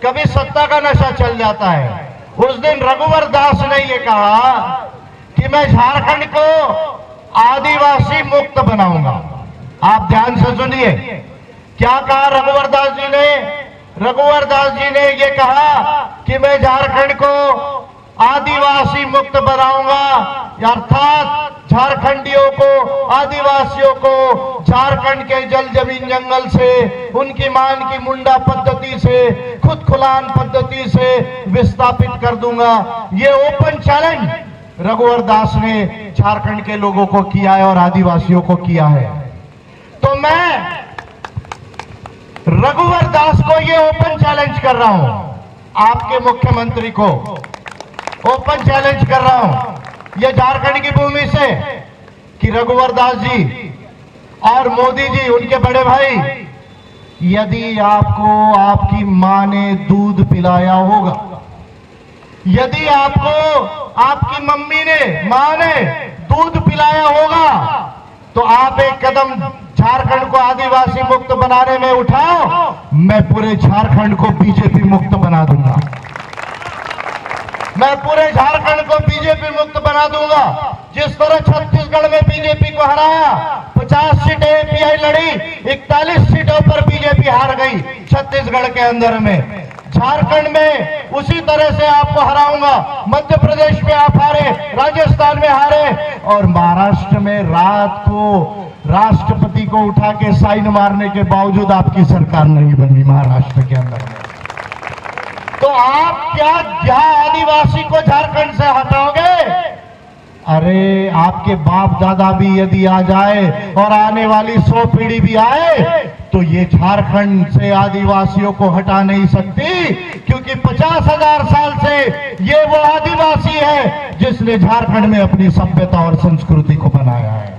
कभी सत्ता का नशा चल जाता है। उस दिन रघुवर दास ने ये कहा कि मैं झारखंड को आदिवासी मुक्त बनाऊंगा। आप ध्यान से सुनिए, क्या कहा रघुवर दास जी ने? रघुवर दास जी ने ये कहा कि मैं झारखंड को आदिवासी मुक्त बनाऊंगा, अर्थात झारखंडियों को, आदिवासियों को झारखंड के जल जमीन जंगल से, उनकी मान की मुंडा पद्धति से, खुद खुलान पद्धति से विस्थापित कर दूंगा। ये ओपन चैलेंज रघुवर दास ने झारखंड के लोगों को किया है और आदिवासियों को किया है। तो मैं रघुवर दास को ये ओपन चैलेंज कर रहा हूं, आपके मुख्यमंत्री को ओपन चैलेंज कर रहा हूं ये झारखंड की भूमि से कि रघुवर दास जी और मोदी जी, उनके बड़े भाई, यदि आपको आपकी मां ने दूध पिलाया होगा, यदि आपको आपकी मम्मी ने, मां ने दूध पिलाया होगा, तो आप एक कदम झारखंड को आदिवासी मुक्त बनाने में उठाओ। मैं पूरे झारखंड को बीजेपी मुक्त बना दूंगा। मैं पूरे झारखंड को बीजेपी मुक्त बना दूंगा। जिस तरह छत्तीसगढ़ में बीजेपी को हराया, 50 सीटें एपीआई लड़ी, 41 सीटों पर बीजेपी हार गई छत्तीसगढ़ के अंदर में। झारखंड में उसी तरह से आपको हराऊंगा। मध्य प्रदेश में आप हारे, राजस्थान में हारे, और महाराष्ट्र में रात को राष्ट्रपति को उठा के साइन मारने के बावजूद आपकी सरकार नहीं बनी महाराष्ट्र के अंदर में। तो आप क्या आदिवासी को झारखंड से हटाओगे? अरे आपके बाप दादा भी यदि आ जाए और आने वाली 100 पीढ़ी भी आए, तो ये झारखंड से आदिवासियों को हटा नहीं सकती, क्योंकि 50,000 साल से ये वो आदिवासी है जिसने झारखंड में अपनी सभ्यता और संस्कृति को बनाया है।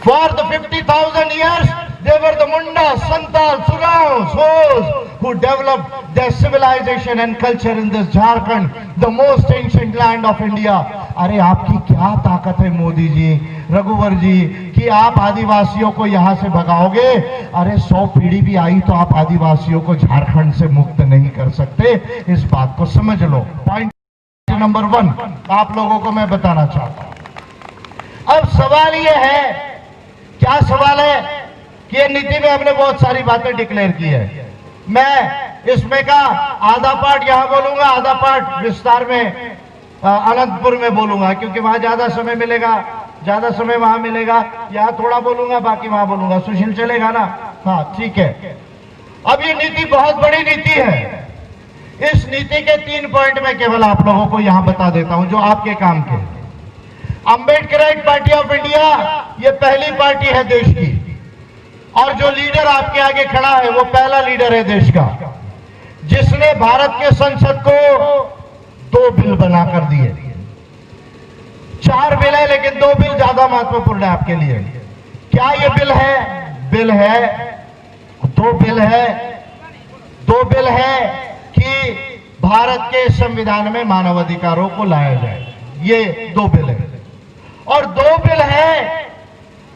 For the 50,000 years, they were the Munda, Santal, Sugao, Shoz, who developed their civilization and culture in this Jharkhand, the most ancient land of India. अरे आपकी क्या ताकत है मोदी जी, रघुवर जी, कि आप आदिवासियों को यहां से भगाओगे? अरे 100 पीढ़ी भी आई तो आप आदिवासियों को झारखंड से मुक्त नहीं कर सकते। इस बात को समझ लो। पॉइंट नंबर 1 आप लोगों को मैं बताना चाहता हूं। अब सवाल यह है, क्या सवाल है कि ये नीति में हमने बहुत सारी बातें डिक्लेयर की है। मैं इसमें का आधा पार्ट यहां बोलूंगा, आधा पार्ट विस्तार में अनंतपुर में बोलूंगा, क्योंकि वहां ज्यादा समय मिलेगा, ज्यादा समय वहां मिलेगा। यहां थोड़ा बोलूंगा, बाकी वहां बोलूंगा। सुशील चलेगा ना? हाँ ठीक है। अब ये नीति बहुत बड़ी नीति है। इस नीति के 3 पॉइंट में केवल आप लोगों को यहां बता देता हूं जो आपके काम के। अम्बेडकराइट पार्टी ऑफ इंडिया ये पहली पार्टी है देश की, और जो लीडर आपके आगे खड़ा है वो पहला लीडर है देश का, जिसने भारत के संसद को 2 बिल बना कर दिए। 4 बिल है, लेकिन 2 बिल ज्यादा महत्वपूर्ण है आपके लिए। क्या ये बिल है? बिल है, 2 बिल है। 2 बिल है कि भारत के संविधान में मानव अधिकारों को लाया जाए। ये 2 बिल है। और 2 बिल है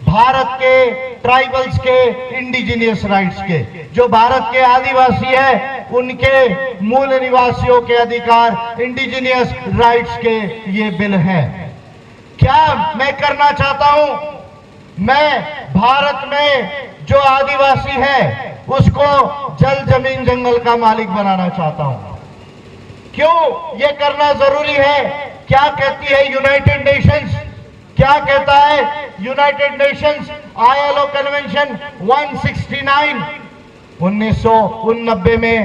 भारत के ट्राइबल्स के, इंडिजिनियस राइट्स के, जो भारत के आदिवासी है उनके मूल निवासियों के अधिकार, इंडिजिनियस राइट्स के ये बिल है। क्या मैं करना चाहता हूं? मैं भारत में जो आदिवासी है उसको जल जमीन जंगल का मालिक बनाना चाहता हूं। क्यों ये करना जरूरी है? क्या कहती है यूनाइटेड नेशंस? क्या कहता है यूनाइटेड नेशंस? ILO कन्वेंशन 169 1989 में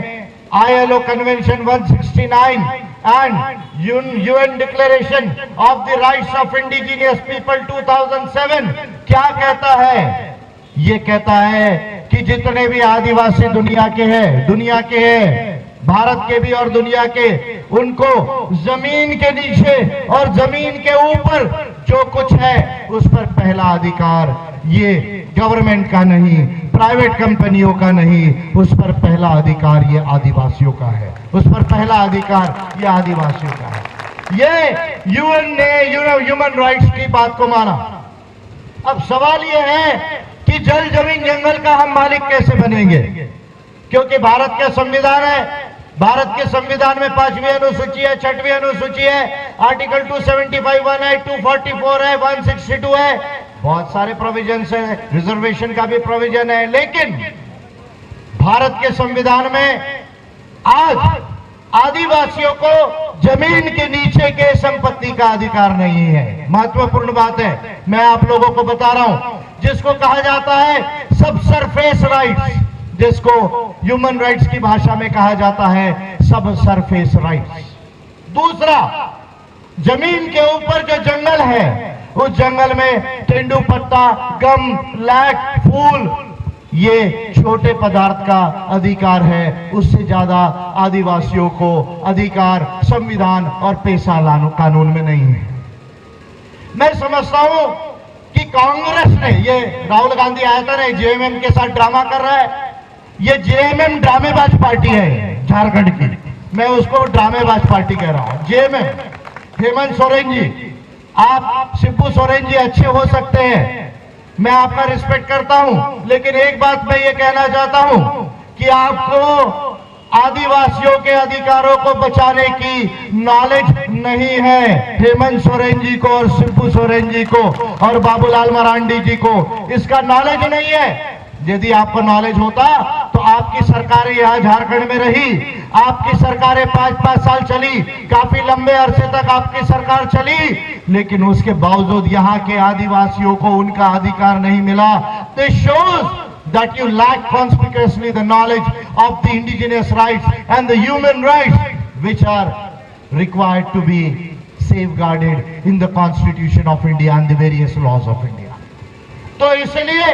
ILO convention 169 and UN declaration of the rights of indigenous people 2007 क्या कहता है? ये कहता है कि जितने भी आदिवासी दुनिया के हैं, भारत के भी और दुनिया के, उनको जमीन के नीचे और जमीन के ऊपर जो कुछ है उस पर पहला अधिकार ये गवर्नमेंट का नहीं, प्राइवेट कंपनियों का नहीं, उस पर पहला अधिकार ये आदिवासियों का है। उस पर पहला अधिकार ये आदिवासियों का है। ये यूएन ने ह्यूमन राइट्स की बात को माना। अब सवाल ये है कि जल जमीन जंगल का हम मालिक कैसे बनेंगे? क्योंकि भारत का संविधान है, भारत के संविधान में 5वीं अनुसूची है, 6वीं अनुसूची है, आर्टिकल 275 है, 244 है, 162 है, बहुत सारे प्रोविजंस है, रिजर्वेशन का भी प्रोविजन है। लेकिन भारत के संविधान में आज आदिवासियों को जमीन के नीचे के संपत्ति का अधिकार नहीं है। महत्वपूर्ण बात है, मैं आप लोगों को बता रहा हूं, जिसको कहा जाता है सब सरफेस राइट्स, जिसको ह्यूमन राइट्स की भाषा में कहा जाता है सब सरफेस राइट्स। दूसरा, जमीन के ऊपर जो जंगल है, उस जंगल में तेंदुपत्ता, गम, लैक, फूल, ये छोटे पदार्थ का अधिकार है। उससे ज्यादा आदिवासियों को अधिकार संविधान और पेशा कानून में नहीं है। मैं समझता हूं कि कांग्रेस ने, ये राहुल गांधी आया था ना, जेएमएम के साथ ड्रामा कर रहा है। ये जेएमएम ड्रामेबाज पार्टी है झारखंड की, मैं उसको ड्रामेबाज पार्टी कह रहा हूं। जेएमएम, हेमंत सोरेन जी, आप शिबू सोरेन जी अच्छे हो सकते हैं, मैं आपका रिस्पेक्ट करता हूं, लेकिन एक बात मैं ये कहना चाहता हूं कि आपको आदिवासियों के अधिकारों को बचाने की नॉलेज नहीं है। हेमंत सोरेन जी को और शिबू सोरेन जी को और बाबूलाल मरांडी जी को इसका नॉलेज नहीं है। यदि आपको नॉलेज होता तो आपकी सरकारें यहां झारखंड में रही, आपकी सरकारें 5-5 साल चली, काफी लंबे अरसे तक आपकी सरकार चली, लेकिन उसके बावजूद यहां के आदिवासियों को उनका अधिकार नहीं मिला। This shows that you lack conspicuously the knowledge of the indigenous rights and the human rights which are required to be safeguarded in the Constitution of India and the various laws of India. तो इसलिए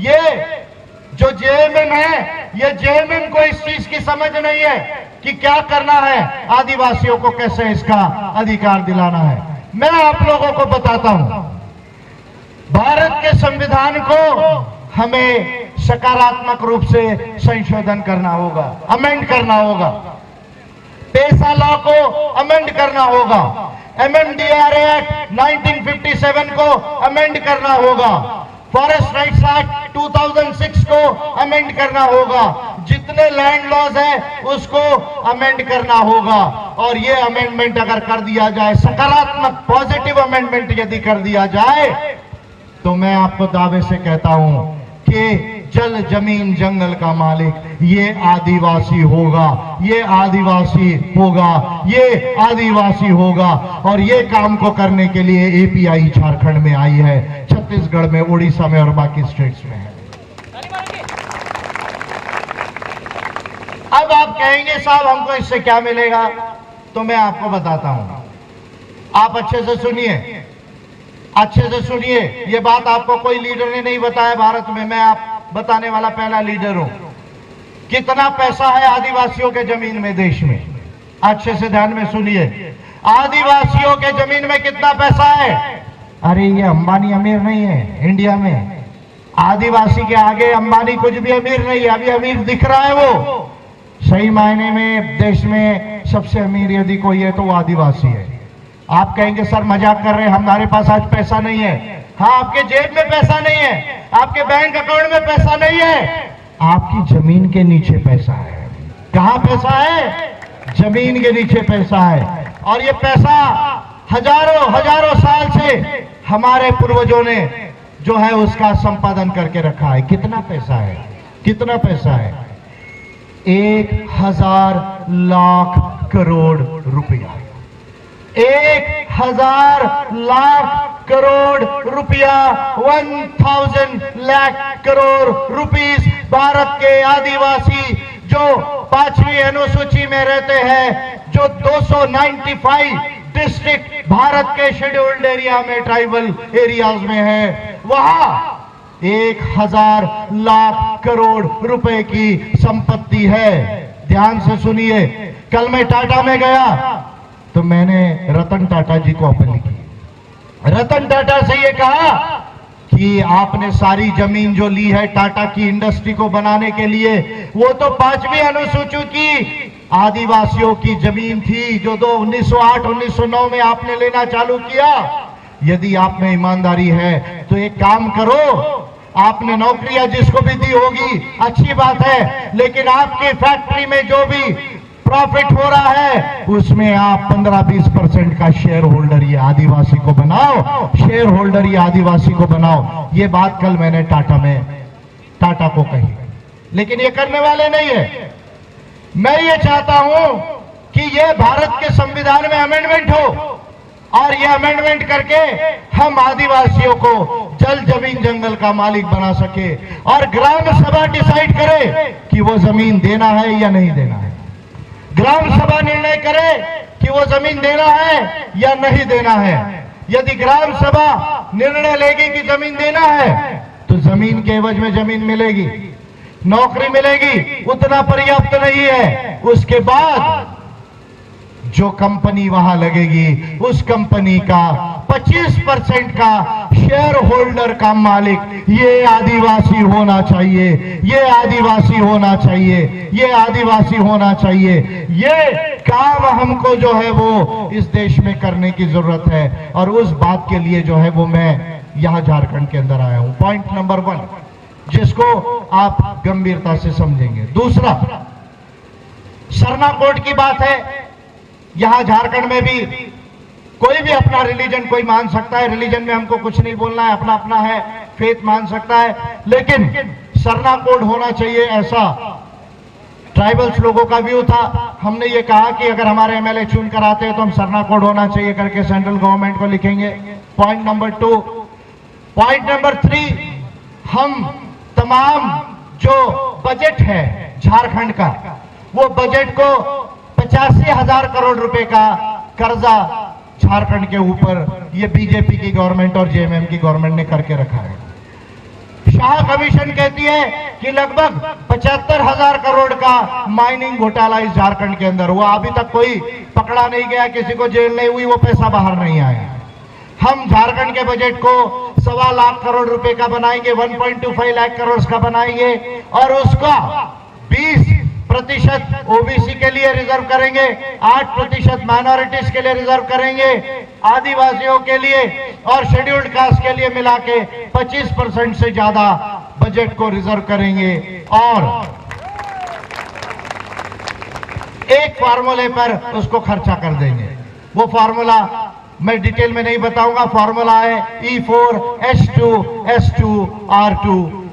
ये जो JMM है, ये JMM को इस चीज की समझ नहीं है कि क्या करना है, आदिवासियों को कैसे इसका अधिकार दिलाना है। मैं आप लोगों को बताता हूं, भारत के संविधान को हमें सकारात्मक रूप से संशोधन करना होगा, अमेंड करना होगा। पेशा लॉ को अमेंड करना होगा, एमएमडीआर एक्ट 1957 को अमेंड करना होगा, फॉरेस्ट राइट्स एक्ट 2006 को अमेंड करना होगा, जितने लैंड लॉज है उसको अमेंड करना होगा। और ये अमेंडमेंट अगर कर दिया जाए, सकारात्मक पॉजिटिव अमेंडमेंट यदि कर दिया जाए, तो मैं आपको दावे से कहता हूं कि जल, जमीन, जंगल का मालिक ये आदिवासी होगा, ये आदिवासी होगा, ये आदिवासी होगा। और ये काम को करने के लिए एपीआई झारखंड में आई है, छत्तीसगढ़ में, उड़ीसा में और बाकी स्टेट्स में है। अब आप कहेंगे साहब हमको इससे क्या मिलेगा, तो मैं आपको बताता हूं, आप अच्छे से सुनिए, अच्छे से सुनिए। ये बात आपको कोई लीडर ने नहीं बताया भारत में, मैं आप बताने वाला पहला लीडर हूं। कितना पैसा है आदिवासियों के जमीन में देश में, अच्छे से ध्यान में सुनिए। आदिवासियों के जमीन में कितना पैसा है? अरे ये अंबानी अमीर नहीं है इंडिया में, आदिवासी के आगे अंबानी कुछ भी अमीर नहीं है। अभी अमीर दिख रहा है वो, सही मायने में देश में सबसे अमीर यदि कोई है तो वो आदिवासी है। आप कहेंगे सर मजाक कर रहे हैं, हमारे पास आज पैसा नहीं है। हाँ, आपके जेब में पैसा नहीं है, आपके बैंक अकाउंट में पैसा नहीं है, आपकी जमीन के नीचे पैसा है। कहां पैसा है? जमीन के नीचे पैसा है। और ये पैसा हजारों हजारों साल से हमारे पूर्वजों ने जो है उसका संपादन करके रखा है। कितना पैसा है? कितना पैसा है? 1000 लाख करोड़ रुपया, 1000 लाख करोड़ रुपया, 1000 लाख करोड़ रुपीस भारत के आदिवासी जो 5वीं अनुसूची में रहते हैं, जो 295 डिस्ट्रिक्ट भारत के शेड्यूल्ड एरिया में, ट्राइबल एरियाज में है, वहां 1000 लाख करोड़ रुपए की संपत्ति है। ध्यान से सुनिए, कल मैं टाटा में गया तो मैंने रतन टाटा जी को अपील की। रतन टाटा से ये कहा कि आपने सारी जमीन जो ली है टाटा की इंडस्ट्री को बनाने के लिए, वो तो 5वीं अनुसूची की आदिवासियों की जमीन थी, जो 1908-1909 में आपने लेना चालू किया। यदि आप में ईमानदारी है तो एक काम करो, आपने नौकरियां जिसको भी दी होगी अच्छी बात है, लेकिन आपकी फैक्ट्री में जो भी प्रॉफिट हो रहा है उसमें आप 15-20% का शेयर होल्डर ये आदिवासी को बनाओ, शेयर होल्डर ये आदिवासी को बनाओ। ये बात कल मैंने टाटा को कही, लेकिन ये करने वाले नहीं है। मैं ये चाहता हूं कि ये भारत के संविधान में अमेंडमेंट हो और ये अमेंडमेंट करके हम आदिवासियों को जल जमीन जंगल का मालिक बना सके और ग्राम सभा डिसाइड करे कि वो जमीन देना है या नहीं देना है। ग्राम सभा निर्णय करे कि वो जमीन देना है या नहीं देना है। यदि ग्राम सभा निर्णय लेगी कि जमीन देना है तो जमीन के एवज में जमीन मिलेगी, नौकरी मिलेगी, उतना पर्याप्त नहीं है। उसके बाद जो कंपनी वहां लगेगी उस कंपनी का 25% का शेयर होल्डर का मालिक ये आदिवासी होना चाहिए, ये आदिवासी होना चाहिए, ये आदिवासी होना चाहिए। ये काम हमको जो है वो इस देश में करने की जरूरत है और उस बात के लिए जो है वो मैं यहां झारखंड के अंदर आया हूं। पॉइंट नंबर 1 जिसको आप गंभीरता से समझेंगे। दूसरा, सरना कोड की बात है। यहां झारखंड में भी कोई भी अपना रिलीजन कोई मान सकता है, रिलीजन में हमको कुछ नहीं बोलना है, अपना अपना है, फेथ मान सकता है, लेकिन सरना कोड होना चाहिए, ऐसा ट्राइबल्स लोगों का व्यू था। हमने ये कहा कि अगर हमारे एमएलए चुन कर आते हैं तो हम सरना कोड होना चाहिए करके सेंट्रल गवर्नमेंट को लिखेंगे। Point number 2। पॉइंट नंबर 3, हम तमाम जो बजट है झारखंड का, वो बजट को 85,000 करोड़ रुपए का कर्जा झारखंड के ऊपर ये बीजेपी की गवर्नमेंट और जेएमएम की गवर्नमेंट ने करके रखा है। शाह कमीशन कहती है कि लगभग 75,000 करोड़ का माइनिंग घोटाला इस झारखंड के अंदर हुआ। अभी तक कोई पकड़ा नहीं गया, किसी को जेल नहीं हुई, वो पैसा बाहर नहीं आया। हम झारखंड के बजट को 1.25 लाख करोड़ रुपए का बनाएंगे, 1.25 लाख करोड़ का बनाएंगे और उसका 20% ओबीसी के लिए रिजर्व करेंगे, 8% माइनॉरिटीज के लिए रिजर्व करेंगे, आदिवासियों के लिए और शेड्यूल्ड कास्ट के लिए मिला के 25% से ज्यादा बजट को रिजर्व करेंगे और एक फार्मूले पर उसको खर्चा कर देंगे। वो फार्मूला मैं डिटेल में नहीं बताऊंगा। फार्मूला है E4H2S2R2,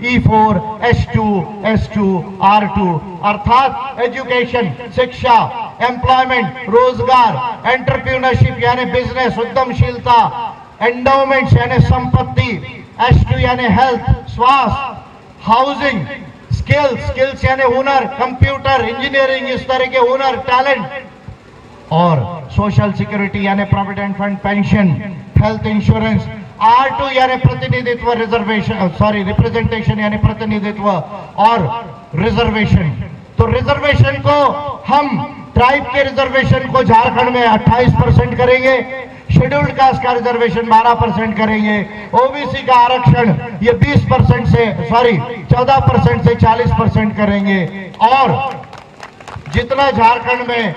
E4H2S2R2, अर्थात एजुकेशन, शिक्षा, एम्प्लॉयमेंट, रोजगार, एंटरप्रेन्योरशिप यानी बिजनेस, उद्यमशीलता, एंडोमेंट्स यानी संपत्ति, H2 यानी हेल्थ, स्वास्थ्य, हाउसिंग, स्किल्स यानी हुनर, कंप्यूटर, इंजीनियरिंग, इस तरह के हुनर, टैलेंट और सोशल सिक्योरिटी यानी provident fund, pension, health insurance. R2 यानी प्रतिनिधित्व, रिप्रेजेंटेशन यानी प्रतिनिधित्व और रिजर्वेशन। तो रिजर्वेशन को हम ट्राइब के रिजर्वेशन को झारखंड में 28% करेंगे, शेड्यूल्ड कास्ट का रिजर्वेशन 12% करेंगे, ओबीसी का आरक्षण ये 14% से 40% करेंगे और जितना झारखंड में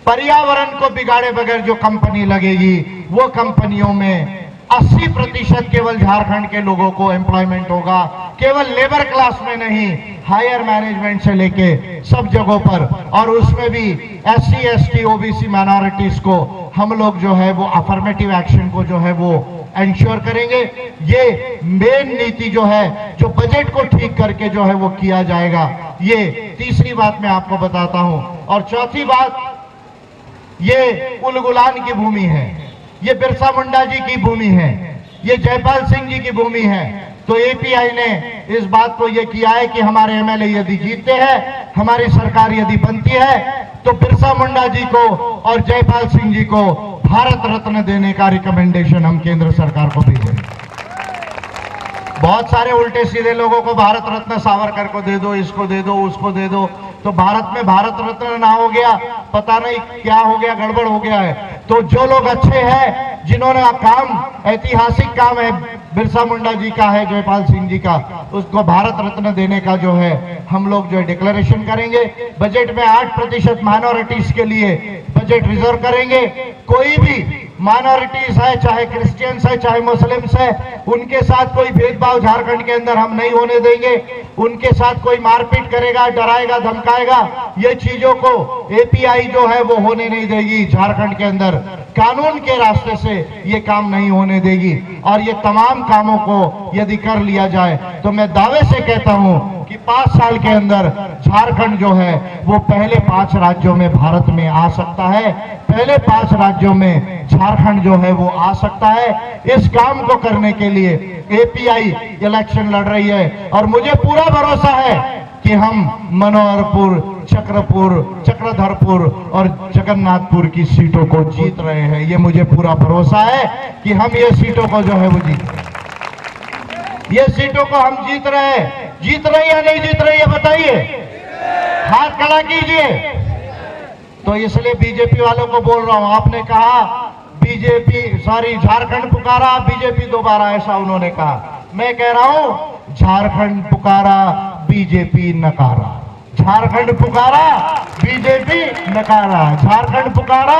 पर्यावरण को बिगाड़े बगैर जो कंपनी लगेगी वो कंपनियों में 80% केवल झारखंड के लोगों को एम्प्लॉयमेंट होगा। केवल लेबर क्लास में नहीं, हायर मैनेजमेंट से लेके सब जगहों पर, और उसमें भी SC ST OBC माइनॉरिटीज को हम लोग जो है वो अफर्मेटिव एक्शन को जो है वो इंश्योर करेंगे। ये मेन नीति जो है, जो बजट को ठीक करके जो है वो किया जाएगा। ये तीसरी बात मैं आपको बताता हूं। और चौथी बात, ये उलगुलान की भूमि है, ये बिरसा मुंडा जी की भूमि है, ये जयपाल सिंह जी की भूमि है। तो एपीआई ने इस बात को ये किया है कि हमारे एमएलए यदि जीतते हैं, हमारी सरकार यदि बनती है, तो बिरसा मुंडा जी को और जयपाल सिंह जी को भारत रत्न देने का रिकमेंडेशन हम केंद्र सरकार को भेजेंगे। बहुत सारे उल्टे सीधे लोगों को भारत रत्न सावरकर को दे दो, इसको दे दो, उसको दे दो, तो भारत में भारत रत्न ना हो गया, पता नहीं क्या हो गया, गड़बड़ हो गया है। तो जो लोग अच्छे हैं, जिन्होंने काम, ऐतिहासिक काम है बिरसा मुंडा जी का है, जयपाल सिंह जी का, उसको भारत रत्न देने का जो है हम लोग जो है डिक्लेरेशन करेंगे। बजट में 8% माइनॉरिटीज के लिए बजट रिजर्व करेंगे। कोई भी माइनॉरिटीज है, चाहे क्रिश्चियंस है, चाहे मुस्लिम्स है, उनके साथ कोई भेदभाव झारखंड के अंदर हम नहीं होने देंगे। उनके साथ कोई मारपीट करेगा, डराएगा, धमकाएगा, ये चीजों को एपीआई जो है वो होने नहीं देगी। झारखंड के अंदर कानून के रास्ते से ये काम नहीं होने देगी। और ये तमाम कामों को यदि कर लिया जाए तो मैं दावे से कहता हूं कि 5 साल के अंदर झारखंड जो है वो पहले 5 राज्यों में भारत में आ सकता है। पहले 5 राज्यों में झारखंड जो है वो आ सकता है। इस काम को करने के लिए एपीआई इलेक्शन लड़ रही है और मुझे पूरा भरोसा है कि हम मनोहरपुर, चक्रपुर, चक्रधरपुर और जगन्नाथपुर की सीटों को जीत रहे हैं। ये मुझे पूरा भरोसा है कि हम ये सीटों को जो है वो ये सीटों को हम जीत रहे हैं। जीत रही है नहीं जीत रही है बताइए, हाथ खड़ा कीजिए। तो इसलिए बीजेपी वालों को बोल रहा हूं, आपने कहा बीजेपी झारखंड पुकारा, बीजेपी दोबारा, ऐसा उन्होंने कहा। मैं कह रहा हूं झारखंड पुकारा, बीजेपी नकारा। झारखंड पुकारा, बीजेपी नकारा। झारखंड पुकारा,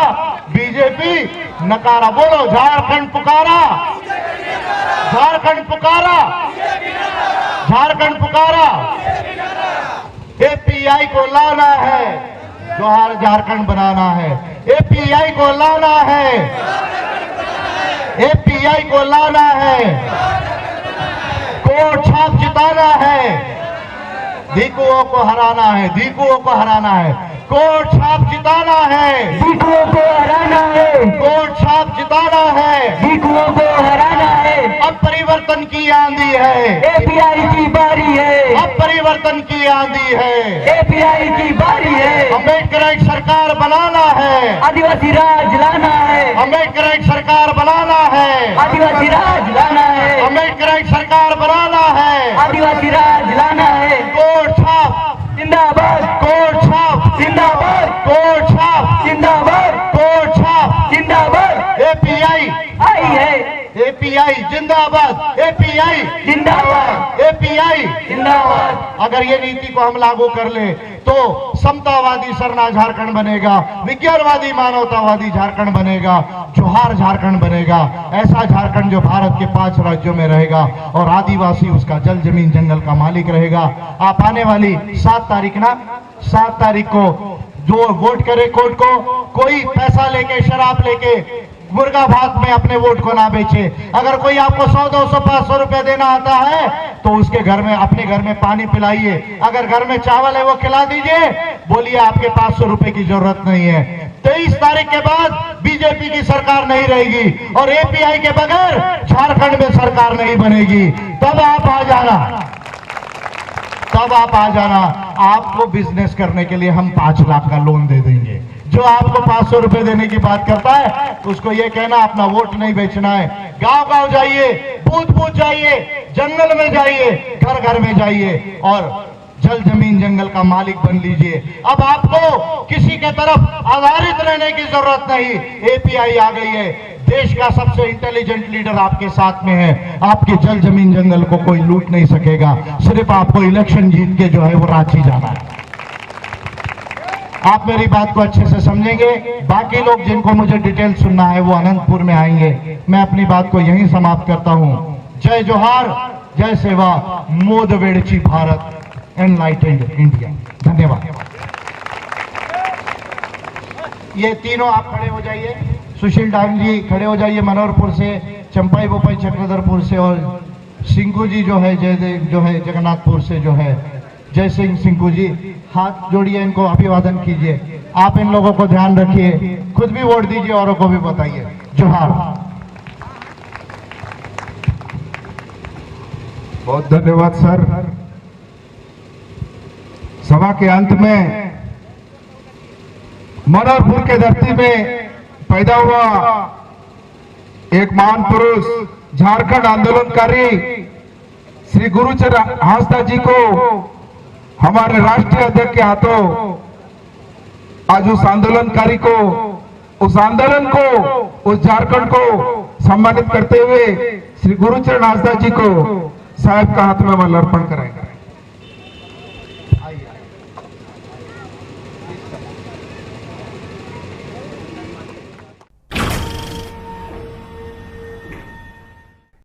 बीजेपी नकारा। बोलो, झारखंड पुकारा, झारखंड पुकारा, झारखंड पुकारा। एपीआई को लाना है, जोहार झारखंड बनाना है। एपीआई को लाना है, एपीआई को लाना है। कोट छाप जिताना है, दीकुओं को हराना है, दीकुओं को हराना है। कोट छाप जिताना है, दीकुओं को हराना है। कोट छाप जिताना है, दीकुओं को हराना है। अब परिवर्तन की आंधी है, एपीआई की बारी है। अब परिवर्तन की आंधी है। एपीआई की बारी है। अम्बेडकर सरकार बनाना है, आदिवासी राज लाना है। अम्बेडकर सरकार बनाना है, आदिवासी राज लाना है। अम्बेडकर सरकार बनाना है। आदिवासी राज लाना है। कोट छाप जिंदाबाद, कोट छाप जिंदाबाद, कोट छाप जिंदाबाद, कोट छाप। जिंदाबाद। एपीआई आई है, एपीआई जिंदाबाद, एपीआई जिंदाबाद, एपीआई जिंदाबाद। अगर ये नीति को हम लागू कर ले तो समतावादी सरना झारखंड बनेगा, विज्ञानवादी मानवतावादी झारखंड बनेगा, जोहार झारखंड बनेगा। ऐसा झारखंड जो भारत के 5 राज्यों में रहेगा और आदिवासी उसका जल जमीन जंगल का मालिक रहेगा। आप आने वाली 7 तारीख ना, 7 तारीख को जो वोट करे कोर्ट को, कोई पैसा लेके, शराब लेके, मुर्गा भात में अपने वोट को ना बेचे। अगर कोई आपको 100, 200, 500 रुपए देना आता है तो उसके घर में, अपने घर में पानी पिलाइए। अगर घर में चावल है वो खिला दीजिए, बोलिए आपके 500 रुपए की जरूरत नहीं है। 23 तारीख के बाद बीजेपी की सरकार नहीं रहेगी और एपीआई के बगैर झारखंड में सरकार नहीं बनेगी। तब आप आ जाना, तब आप आ जाना। आपको बिजनेस करने के लिए हम 5 लाख का लोन दे देंगे। जो आपको 500 रुपए देने की बात करता है उसको ये कहना अपना वोट नहीं बेचना है। गांव गांव जाइए, बूथ बूथ जाइए, जंगल में जाइए, घर घर में जाइए और जल जमीन जंगल का मालिक बन लीजिए। अब आपको किसी के तरफ आधारित रहने की जरूरत नहीं। एपीआई आ गई है, देश का सबसे इंटेलिजेंट लीडर आपके साथ में है। आपके जल जमीन जंगल को कोई लूट नहीं सकेगा। सिर्फ आपको इलेक्शन जीत के जो है वो रांची जाना है। आप मेरी बात को अच्छे से समझेंगे। बाकी लोग जिनको मुझे डिटेल सुनना है वो अनंतपुर में आएंगे। मैं अपनी बात को यहीं समाप्त करता हूं। जय जोहार, जय सेवा, मोद वेड़ची भारत, एनलाइटेंड इंडिया। धन्यवाद। ये तीनों आप खड़े हो जाइए। सुशील डांग जी खड़े हो जाइए मनोहरपुर से, चंपाई बोपाई चक्रधरपुर से, और सिंकू जी जो है जयदेव जो है जगन्नाथपुर से जो है जय सिंह सिंकू जी, हाथ जोड़िए, इनको अभिवादन कीजिए। आप इन लोगों को ध्यान रखिए, खुद भी वोट दीजिए, औरों को भी बताइए। जोहार। बहुत धन्यवाद सर। सभा के अंत में मनोहरपुर के धरती में पैदा हुआ एक महान पुरुष, झारखंड आंदोलनकारी श्री गुरुचरण हांसदा जी को हमारे राष्ट्रीय अध्यक्ष के हाथों आज उस आंदोलनकारी को, उस आंदोलन को, उस झारखंड को सम्मानित करते हुए श्री गुरुचरण हांसदा जी को साहब का हाथ में माल्यार्पण करें।